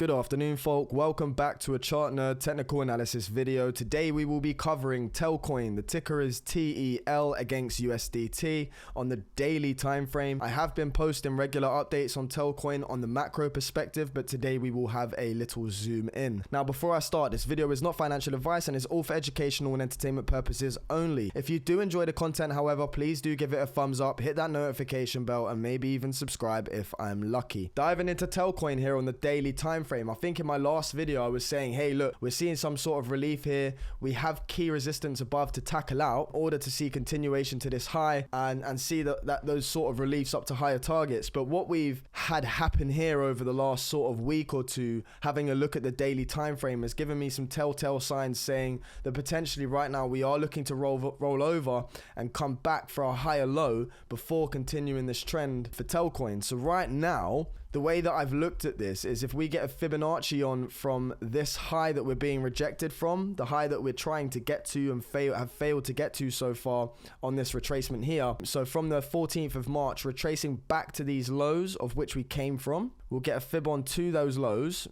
Good afternoon, folk. Welcome back to a Chart Nerd technical analysis video. Today we will be covering TELCOIN. The ticker is TEL against USDT on the daily time frame. I have been posting regular updates on TELCOIN on the macro perspective, but today we will have a little zoom in. Now, before I start, this video is not financial advice and is all for educational and entertainment purposes only. If you do enjoy the content, however, please do give it a thumbs up, hit that notification bell, and maybe even subscribe if I'm lucky. Diving into TELCOIN here on the daily time frame. I think in my last video I was saying, hey, look, we're seeing some sort of relief here. We have key resistance above to tackle out in order to see continuation to this high and see that those sort of reliefs up to higher targets. But what we've had happen here over the last sort of week or two, having a look at the daily time frame, has given me some telltale signs saying that potentially right now we are looking to roll over and come back for a higher low before continuing this trend for TELCOIN. So right now, the way that I've looked at this is if we get a Fibonacci on from this high that we're being rejected from, the high that we're trying to get to and have failed to get to so far on this retracement here. So from the 14th of March, retracing back to these lows of which we came from, we'll get a fib on to those lows.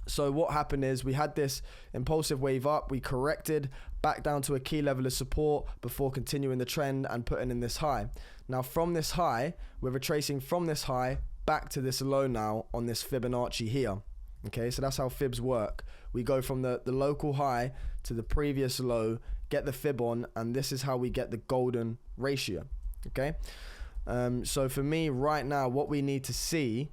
So what happened is we had this impulsive wave up, we corrected back down to a key level of support before continuing the trend and putting in this high. Now from this high, we're retracing from this high back to this low now on this Fibonacci here. Okay, so that's how fibs work. We go from the local high to the previous low, get the fib on, and this is how we get the golden ratio. Okay, so for me right now, what we need to see,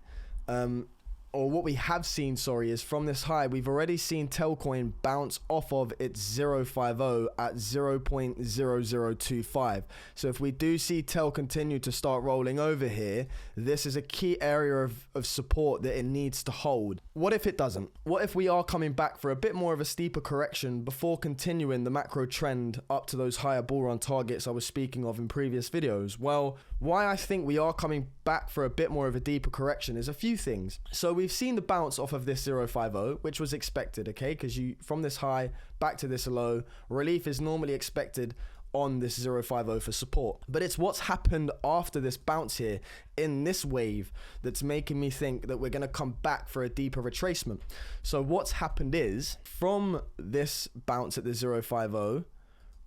or what we have seen, sorry, is from this high, we've already seen TELCOIN bounce off of its 050 at 0.0025. So if we do see TEL continue to start rolling over here, this is a key area of support that it needs to hold. What if it doesn't? What if we are coming back for a bit more of a steeper correction before continuing the macro trend up to those higher bull run targets I was speaking of in previous videos? Well, why I think we are coming back for a bit more of a deeper correction is a few things. So we've seen the bounce off of this 050, which was expected, okay? Because from this high back to this low, relief is normally expected on this 050 for support. But it's what's happened after this bounce here in this wave that's making me think that we're going to come back for a deeper retracement. So what's happened is from this bounce at the 050,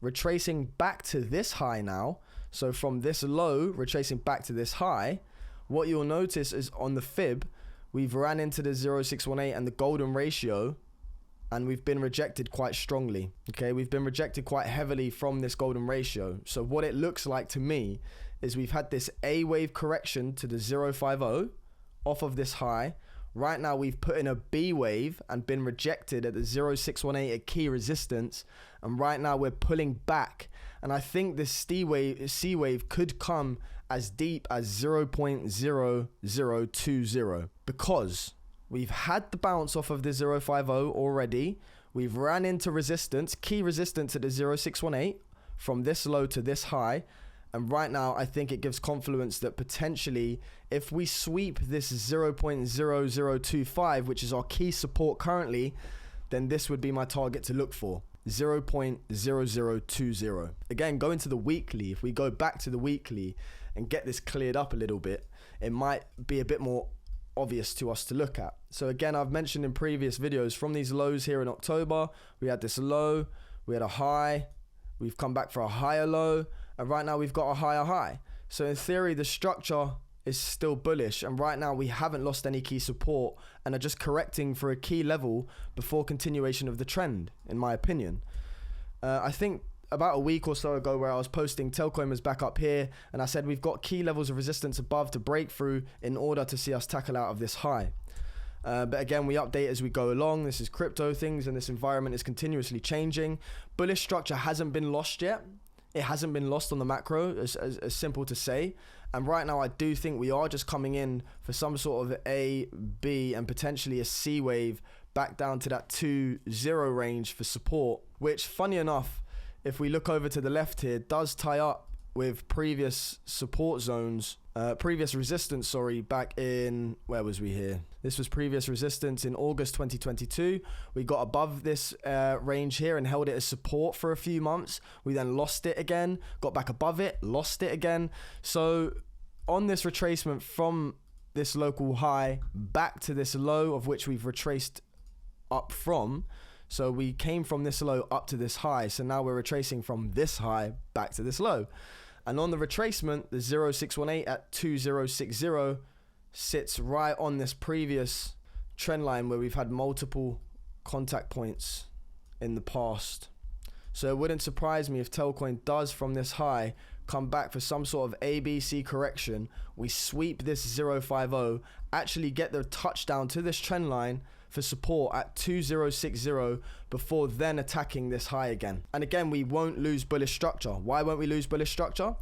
retracing back to this high now. So from this low, retracing back to this high, what you'll notice is on the fib, we've ran into the 0.618 and the golden ratio, and we've been rejected quite strongly. Okay, we've been rejected quite heavily from this golden ratio. So what it looks like to me is we've had this A wave correction to the 0.50 off of this high. Right now we've put in a B wave and been rejected at the 0.618 at key resistance, and right now we're pulling back. And I think this C wave could come as deep as 0.0020 because we've had the bounce off of the 050 already. We've ran into resistance, key resistance at the 0.618 from this low to this high. And right now, I think it gives confluence that potentially if we sweep this 0.0025, which is our key support currently, then this would be my target to look for. 0.0020. Again, going to the weekly, if we go back to the weekly and get this cleared up a little bit, it might be a bit more obvious to us to look at. So again, I've mentioned in previous videos from these lows here in October, we had this low, we had a high, we've come back for a higher low, and right now we've got a higher high. So in theory, the structure is still bullish, and right now we haven't lost any key support and are just correcting for a key level before continuation of the trend, in my opinion. I think about a week or so ago where I was posting, TELCOIN was back up here, and I said we've got key levels of resistance above to break through in order to see us tackle out of this high. But again, we update as we go along. This is crypto things, and this environment is continuously changing. Bullish structure hasn't been lost yet. It hasn't been lost on the macro, as simple to say. And right now, I do think we are just coming in for some sort of A, B, and potentially a C wave back down to that 2-0 range for support, which, funny enough, if we look over to the left here, does tie up with previous support zones, previous resistance, sorry, back in, where was we here? This was previous resistance in August 2022. We got above this range here and held it as support for a few months. We then lost it again, got back above it, lost it again. So on this retracement from this local high back to this low, of which we've retraced up from. So we came from this low up to this high. So now we're retracing from this high back to this low. And on the retracement, the 0618 at 2060 sits right on this previous trend line where we've had multiple contact points in the past. So it wouldn't surprise me if TELCOIN does from this high come back for some sort of ABC correction. We sweep this 050, actually get the touchdown to this trend line for support at 2060 before then attacking this high again. And again, we won't lose bullish structure. Why won't we lose bullish structure?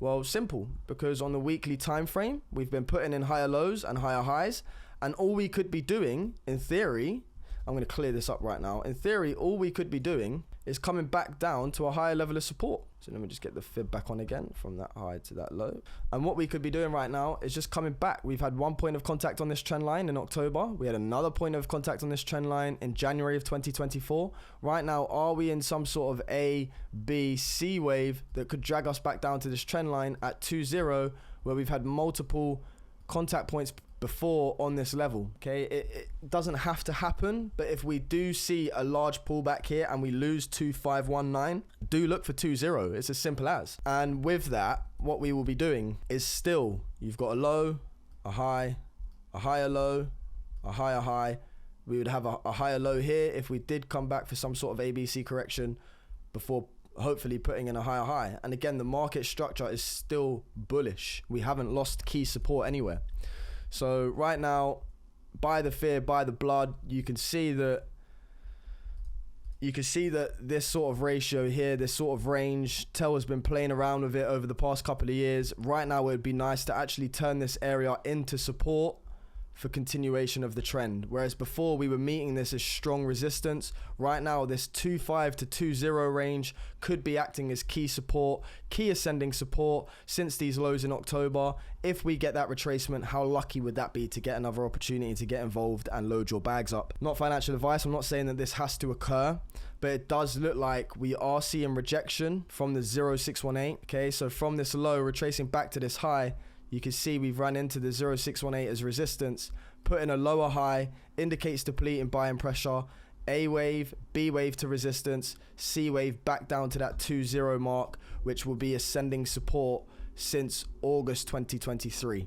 Well, simple, because on the weekly time frame, we've been putting in higher lows and higher highs, and all we could be doing, in theory, I'm going to clear this up right now. In theory, all we could be doing is coming back down to a higher level of support. So let me just get the fib back on again from that high to that low. And what we could be doing right now is just coming back. We've had one point of contact on this trend line in October. We had another point of contact on this trend line in January of 2024. Right now, are we in some sort of A, B, C wave that could drag us back down to this trend line at 20, where we've had multiple contact points before on this level? Okay, it doesn't have to happen, but if we do see a large pullback here and we lose 2519, do look for 20. It's as simple as. And with that, what we will be doing is still, you've got a low, a high, a higher low, a higher high. We would have a higher low here if we did come back for some sort of ABC correction before hopefully putting in a higher high. And again, the market structure is still bullish. We haven't lost key support anywhere. So right now, by the fear, by the blood, you can see that this sort of ratio here, this sort of range, TEL has been playing around with it over the past couple of years. Right now, it would be nice to actually turn this area into support for continuation of the trend. Whereas before we were meeting this as strong resistance, right now this 25 to 20 range could be acting as key support, key ascending support since these lows in October. If we get that retracement, how lucky would that be to get another opportunity to get involved and load your bags up? Not financial advice, I'm not saying that this has to occur, but it does look like we are seeing rejection from the 0618. Okay, so from this low retracing back to this high, you can see we've run into the 0618 as resistance, put in a lower high, indicates depleting buying pressure, A wave, B wave to resistance, C wave back down to that 20 mark, which will be ascending support since August 2023.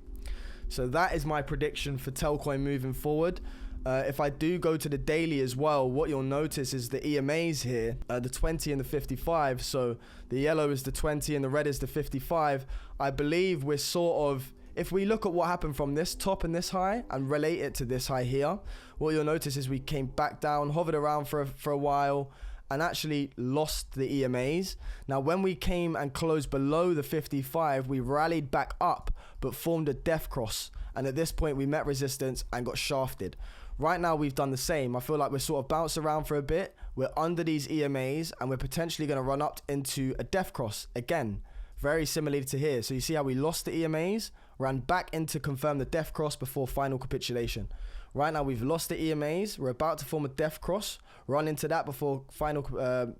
So that is my prediction for TELCOIN moving forward. If I do go to the daily as well, what you'll notice is the EMAs here, the 20 and the 55. So the yellow is the 20 and the red is the 55. I believe we're sort of, if we look at what happened from this top and this high and relate it to this high here, what you'll notice is we came back down, hovered around for a while, and actually lost the EMAs. Now, when we came and closed below the 55, we rallied back up, but formed a death cross. And at this point, we met resistance and got shafted. Right now, we've done the same. I feel like we're sort of bounced around for a bit. We're under these EMAs, and we're potentially going to run up into a death cross again. Very similar to here. So you see how we lost the EMAs, ran back in to confirm the death cross before final capitulation. Right now, we've lost the EMAs. We're about to form a death cross, run into that before final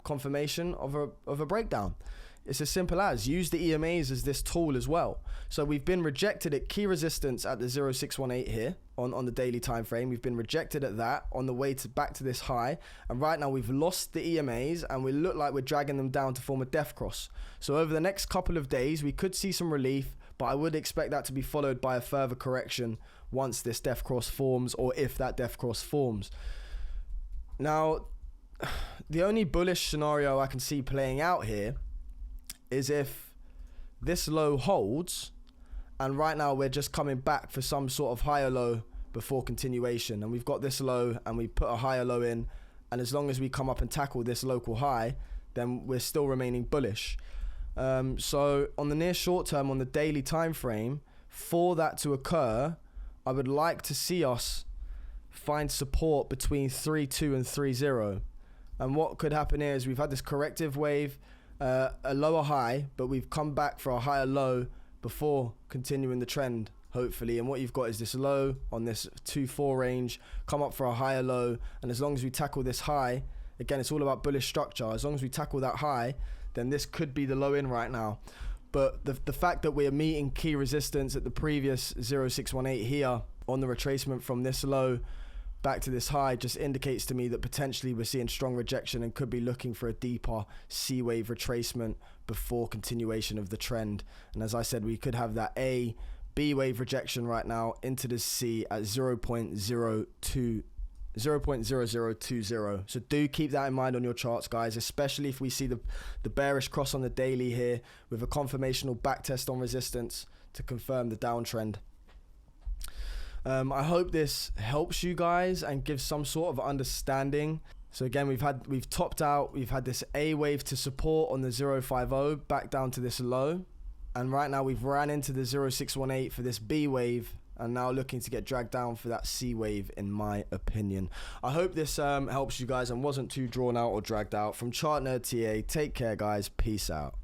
confirmation of a breakdown. It's as simple as use the EMAs as this tool as well. So we've been rejected at key resistance at the 0618 here on the daily time frame. We've been rejected at that on the way to back to this high. And right now we've lost the EMAs and we look like we're dragging them down to form a death cross. So over the next couple of days, we could see some relief, but I would expect that to be followed by a further correction once this death cross forms, or if that death cross forms. Now, the only bullish scenario I can see playing out here is if this low holds, and right now we're just coming back for some sort of higher low before continuation, and we've got this low and we put a higher low in, and as long as we come up and tackle this local high, then we're still remaining bullish. So on the near short term, on the daily time frame, for that to occur, I would like to see us find support between 3.2 and 3.0. And what could happen here is we've had this corrective wave, a lower high, but we've come back for a higher low before continuing the trend, hopefully. And what you've got is this low on this 2.4 range, come up for a higher low, and as long as we tackle this high, again, it's all about bullish structure. As long as we tackle that high, then this could be the low in right now. But the fact that we're meeting key resistance at the previous 0618 here on the retracement from this low back to this high just indicates to me that potentially we're seeing strong rejection and could be looking for a deeper C wave retracement before continuation of the trend. And as I said, we could have that A, B wave rejection right now into the C at 0.0020. So do keep that in mind on your charts, guys, especially if we see the bearish cross on the daily here with a confirmational backtest on resistance to confirm the downtrend. I hope this helps you guys and gives some sort of understanding. So again, we've topped out, we've had this A wave to support on the 050 back down to this low, and right now we've ran into the 0618 for this B wave and now looking to get dragged down for that C wave, in my opinion. I hope this helps you guys and wasn't too drawn out or dragged out. From Chart Nerd TA, take care, guys. Peace out.